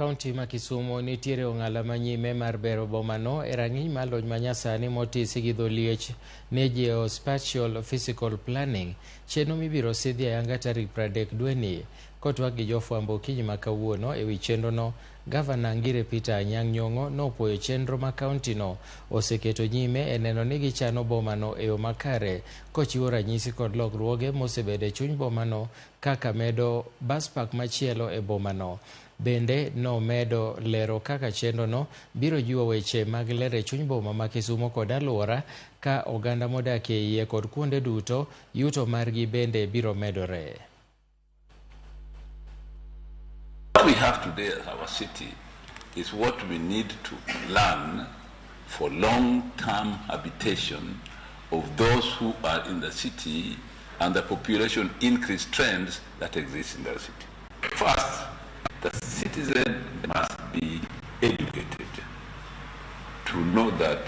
Kaonti ma Kisumu nitiere ong'ala manyime mar bero bomano e rang'iny mar lony manyasani motisi gi dholiech ne Geospatial Physical Planning, chenro mibiro sidhi ayanga tarik 30 dweni. Kotwak gi jofwambo okinyi ma kawuono ewi chenrono, Gavana Ngire Peter Anyang' Nyong'o nopuoyo chenro ma kaontino oseketo nyime e neno ni gichano bomano e yo makare, kochiwo ranyisi kod lokruoge mosebede e chuny bomano kaka medo bus park machielo e bomano. Bende nomedo lero kaka chenrono biro jiwo weche mag ler e chuny boma ma Kisumu kod alwora, ka oganda modak e iye kod kuonde duto yuto margi bende biro medore. What we have today as our city is what we need to plan for long-term habitation of those who are in the city and the population increase trends that exist in the city. First, the citizen must be educated to know that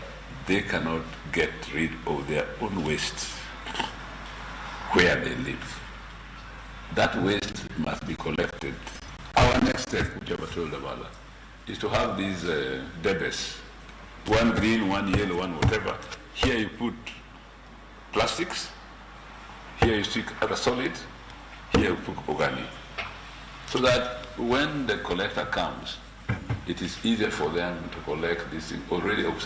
they cannot get rid of their own waste where they live. That waste must be collected. Our next step, which I was told about, is to have these debits, one green, one yellow, one whatever. Here you put plastics, here you stick other solids, here you put organic. So that when the collector comes, it is easier for them to collect this thing already observed.